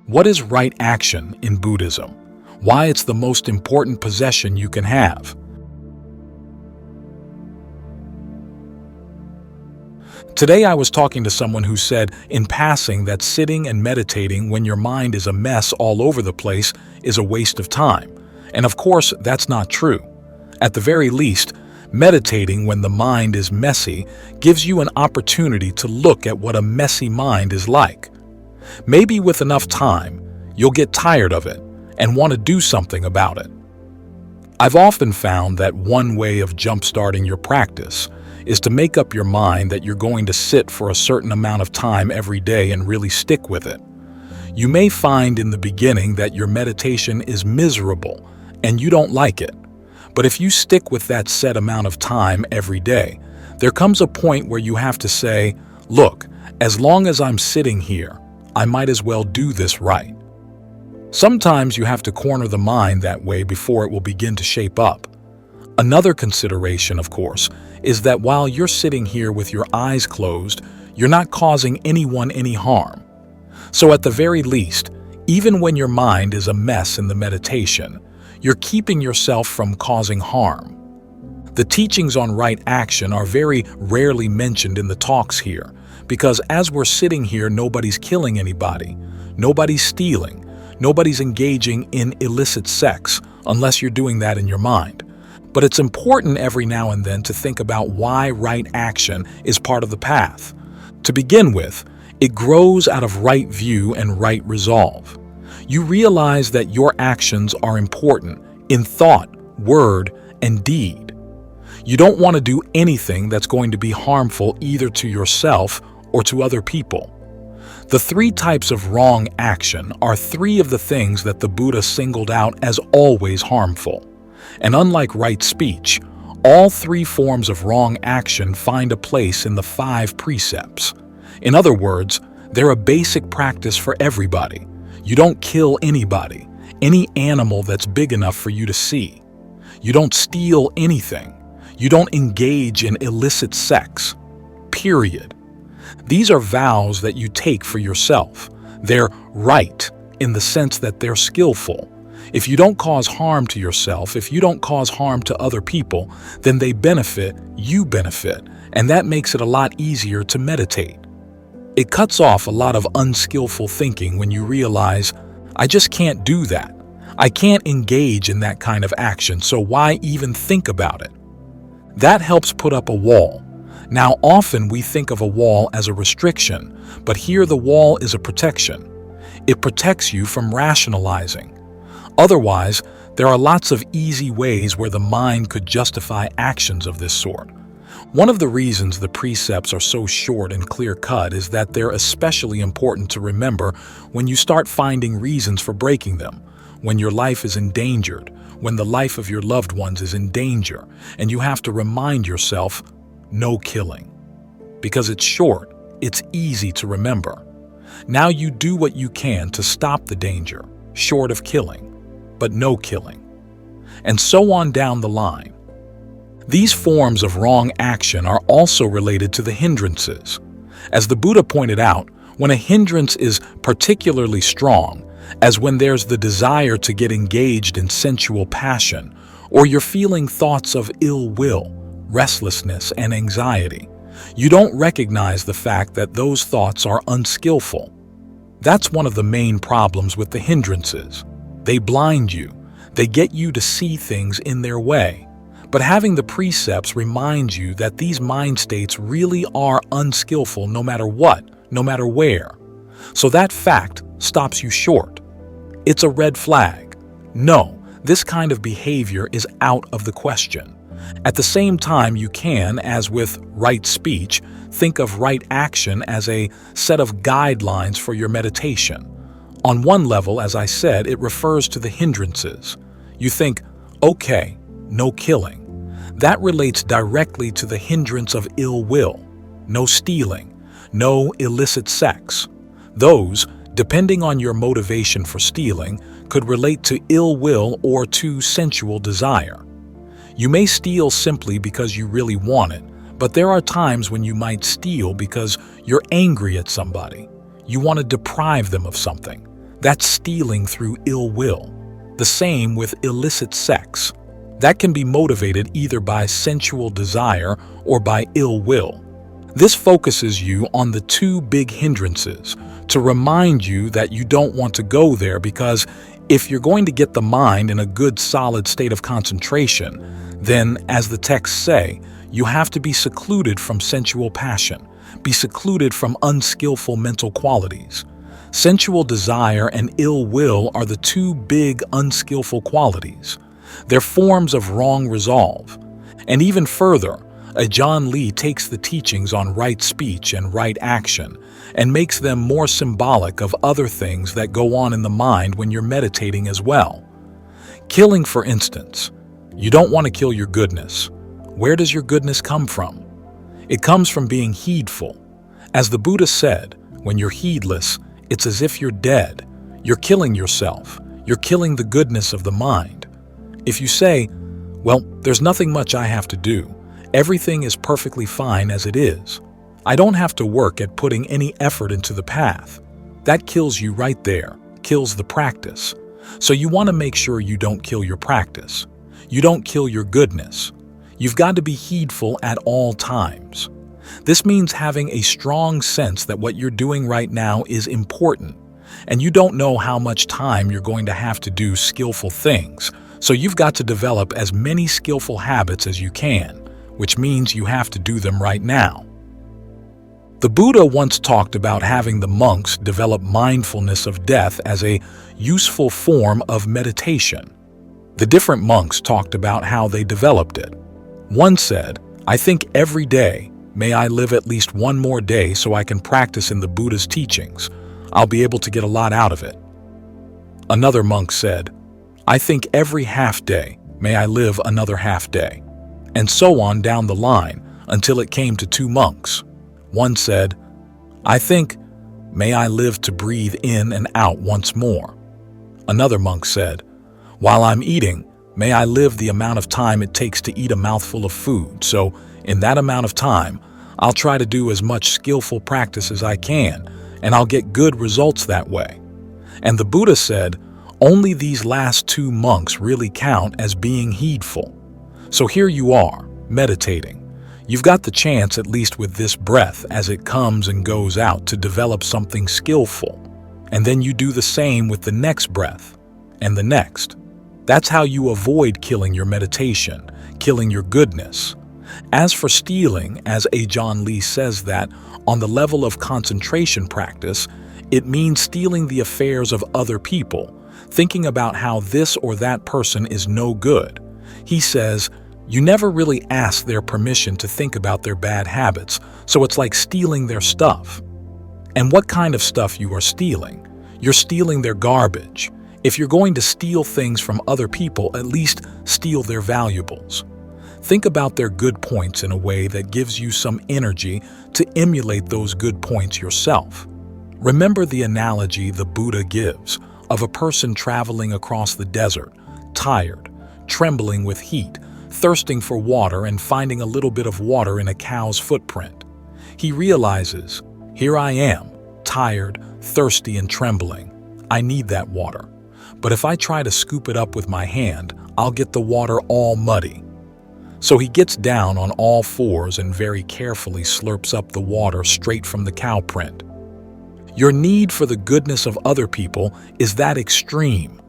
What is right action in Buddhism? Why it's the most important possession you can have? Today I was talking to someone who said, in passing, that sitting and meditating when your mind is a mess all over the place is a waste of time. And of course, that's not true. At the very least, meditating when the mind is messy gives you an opportunity to look at what a messy mind is like. Maybe with enough time, you'll get tired of it and want to do something about it. I've often found that one way of jump-starting your practice is to make up your mind that you're going to sit for a certain amount of time every day and really stick with it. You may find in the beginning that your meditation is miserable and you don't like it. But if you stick with that set amount of time every day, there comes a point where you have to say, look, as long as I'm sitting here, I might as well do this right. Sometimes you have to corner the mind that way before it will begin to shape up. Another consideration, of course, is that while you're sitting here with your eyes closed, you're not causing anyone any harm. So at the very least, even when your mind is a mess in the meditation, you're keeping yourself from causing harm. The teachings on right action are very rarely mentioned in the talks here, because as we're sitting here, nobody's killing anybody, nobody's stealing, nobody's engaging in illicit sex, unless you're doing that in your mind. But it's important every now and then to think about why right action is part of the path. To begin with, it grows out of right view and right resolve. You realize that your actions are important in thought, word, and deed. You don't want to do anything that's going to be harmful either to yourself or to other people. The three types of wrong action are three of the things that the Buddha singled out as always harmful. And unlike right speech, all three forms of wrong action find a place in the 5 precepts. In other words, they're a basic practice for everybody. You don't kill anybody, any animal that's big enough for you to see. You don't steal anything. You don't engage in illicit sex. Period. These are vows that you take for yourself. They're right in the sense that they're skillful. If you don't cause harm to yourself, if you don't cause harm to other people, then they benefit, you benefit, and that makes it a lot easier to meditate. It cuts off a lot of unskillful thinking when you realize, I just can't do that. I can't engage in that kind of action, so why even think about it? That helps put up a wall. Now, often we think of a wall as a restriction, but here the wall is a protection. It protects you from rationalizing. Otherwise, there are lots of easy ways where the mind could justify actions of this sort. One of the reasons the precepts are so short and clear-cut is that they're especially important to remember when you start finding reasons for breaking them, when your life is endangered, when the life of your loved ones is in danger, and you have to remind yourself, no killing. Because it's short, it's easy to remember. Now you do what you can to stop the danger, short of killing, but no killing. And so on down the line. These forms of wrong action are also related to the hindrances. As the Buddha pointed out, when a hindrance is particularly strong, as when there's the desire to get engaged in sensual passion, or you're feeling thoughts of ill will, restlessness, and anxiety, you don't recognize the fact that those thoughts are unskillful. That's one of the main problems with the hindrances. They blind you. They get you to see things in their way. But having the precepts reminds you that these mind states really are unskillful no matter what, no matter where. So that fact stops you short. It's a red flag. No, this kind of behavior is out of the question. At the same time, you can, as with right speech, think of right action as a set of guidelines for your meditation. On one level, as I said, it refers to the hindrances. You think, okay, no killing. That relates directly to the hindrance of ill will, no stealing, no illicit sex. Those, depending on your motivation for stealing, could relate to ill will or to sensual desire. You may steal simply because you really want it, but there are times when you might steal because you're angry at somebody. You want to deprive them of something. That's stealing through ill will. The same with illicit sex. That can be motivated either by sensual desire or by ill will. This focuses you on the two big hindrances to remind you that you don't want to go there, because if you're going to get the mind in a good solid state of concentration, then, as the texts say, you have to be secluded from sensual passion, be secluded from unskillful mental qualities. Sensual desire and ill will are the two big unskillful qualities. They're forms of wrong resolve. And even further, Ajahn Lee takes the teachings on right speech and right action and makes them more symbolic of other things that go on in the mind when you're meditating as well. Killing, for instance. You don't want to kill your goodness. Where does your goodness come from? It comes from being heedful. As the Buddha said, when you're heedless, it's as if you're dead. You're killing yourself. You're killing the goodness of the mind. If you say, well, there's nothing much I have to do. Everything is perfectly fine as it is. I don't have to work at putting any effort into the path. That kills you right there, kills the practice. So you want to make sure you don't kill your practice. You don't kill your goodness. You've got to be heedful at all times. This means having a strong sense that what you're doing right now is important, and you don't know how much time you're going to have to do skillful things, so you've got to develop as many skillful habits as you can, which means you have to do them right now. The Buddha once talked about having the monks develop mindfulness of death as a useful form of meditation. The different monks talked about how they developed it. One said, I think every day, may I live at least one more day so I can practice in the Buddha's teachings. I'll be able to get a lot out of it. Another monk said, I think every half day, may I live another half day. And so on down the line until it came to two monks. One said, I think, may I live to breathe in and out once more. Another monk said, while I'm eating, may I live the amount of time it takes to eat a mouthful of food, so in that amount of time, I'll try to do as much skillful practice as I can, and I'll get good results that way. And the Buddha said, only these last two monks really count as being heedful. So here you are, meditating. You've got the chance, at least with this breath as it comes and goes out, to develop something skillful. And then you do the same with the next breath, and the next. That's how you avoid killing your meditation, killing your goodness. As for stealing, as Ajahn Lee says that, on the level of concentration practice, it means stealing the affairs of other people, thinking about how this or that person is no good. He says, you never really ask their permission to think about their bad habits, so it's like stealing their stuff. And what kind of stuff you are stealing? You're stealing their garbage. If you're going to steal things from other people, at least steal their valuables. Think about their good points in a way that gives you some energy to emulate those good points yourself. Remember the analogy the Buddha gives of a person traveling across the desert, tired, trembling with heat, thirsting for water and finding a little bit of water in a cow's footprint. He realizes, here I am, tired, thirsty and trembling. I need that water. But if I try to scoop it up with my hand, I'll get the water all muddy. So he gets down on all fours and very carefully slurps up the water straight from the cow print. Your need for the goodness of other people is that extreme.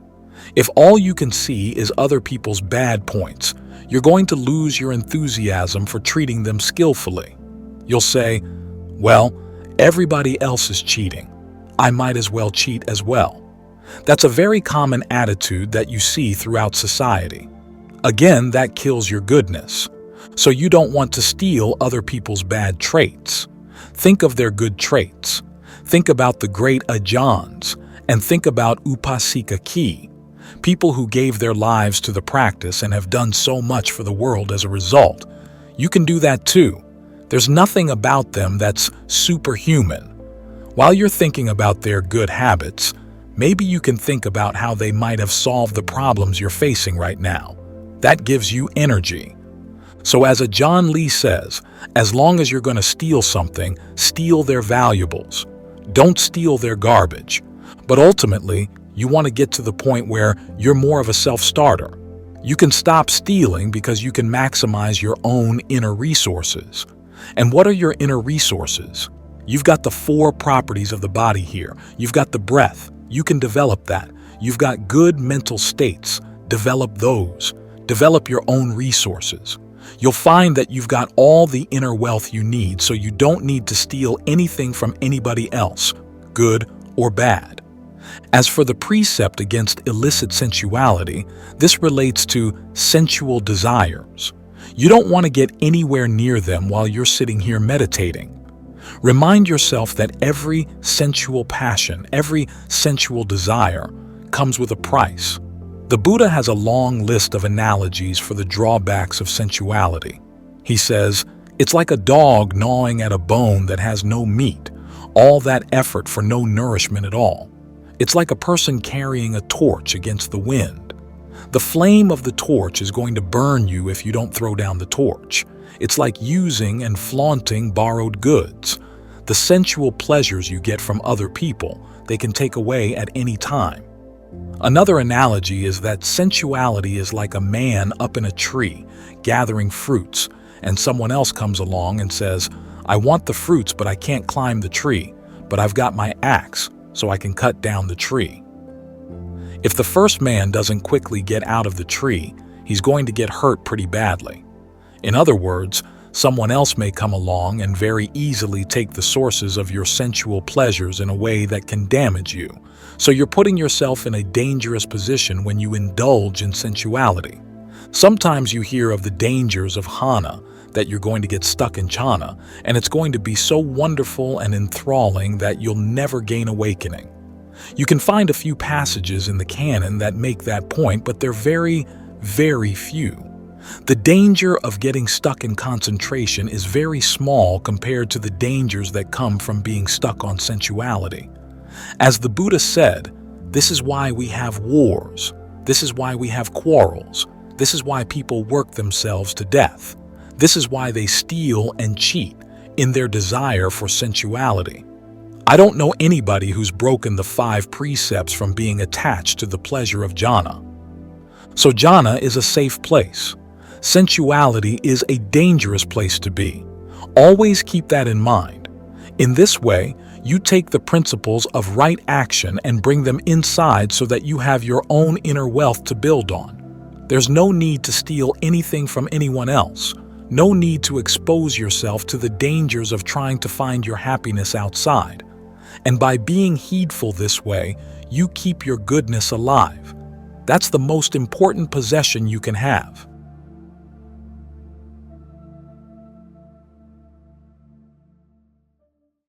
If all you can see is other people's bad points, you're going to lose your enthusiasm for treating them skillfully. You'll say, well, everybody else is cheating. I might as well cheat as well. That's a very common attitude that you see throughout society. Again, that kills your goodness. So you don't want to steal other people's bad traits. Think of their good traits. Think about the great Ajahns, and think about Upasika Ki, people who gave their lives to the practice and have done so much for the world as a result. You can do that too. There's nothing about them that's superhuman. While you're thinking about their good habits, maybe you can think about how they might have solved the problems you're facing right now. That gives you energy. So as Ajahn Lee says, as long as you're going to steal something, steal their valuables. Don't steal their garbage. But ultimately, you want to get to the point where you're more of a self-starter. You can stop stealing because you can maximize your own inner resources. And what are your inner resources? You've got the 4 properties of the body here. You've got the breath. You can develop that. You've got good mental states. Develop those. Develop your own resources. You'll find that you've got all the inner wealth you need, so you don't need to steal anything from anybody else, good or bad. As for the precept against illicit sensuality, this relates to sensual desires. You don't want to get anywhere near them while you're sitting here meditating. Remind yourself that every sensual passion, every sensual desire comes with a price. The Buddha has a long list of analogies for the drawbacks of sensuality. He says, it's like a dog gnawing at a bone that has no meat, all that effort for no nourishment at all. It's like a person carrying a torch against the wind. The flame of the torch is going to burn you if you don't throw down the torch. It's like using and flaunting borrowed goods. The sensual pleasures you get from other people, they can take away at any time. Another analogy is that sensuality is like a man up in a tree, gathering fruits, and someone else comes along and says, I want the fruits, but I can't climb the tree, but I've got my axe, so I can cut down the tree. If the first man doesn't quickly get out of the tree, he's going to get hurt pretty badly. In other words, someone else may come along and very easily take the sources of your sensual pleasures in a way that can damage you. So you're putting yourself in a dangerous position when you indulge in sensuality. Sometimes you hear of the dangers of jhana, that you're going to get stuck in jhana, and it's going to be so wonderful and enthralling that you'll never gain awakening. You can find a few passages in the canon that make that point, but they're very, very few. The danger of getting stuck in concentration is very small compared to the dangers that come from being stuck on sensuality. As the Buddha said, this is why we have wars. This is why we have quarrels. This is why people work themselves to death. This is why they steal and cheat in their desire for sensuality. I don't know anybody who's broken the 5 precepts from being attached to the pleasure of jhana. So jhana is a safe place. Sensuality is a dangerous place to be. Always keep that in mind. In this way, you take the principles of right action and bring them inside so that you have your own inner wealth to build on. There's no need to steal anything from anyone else. No need to expose yourself to the dangers of trying to find your happiness outside. And by being heedful this way, you keep your goodness alive. That's the most important possession you can have.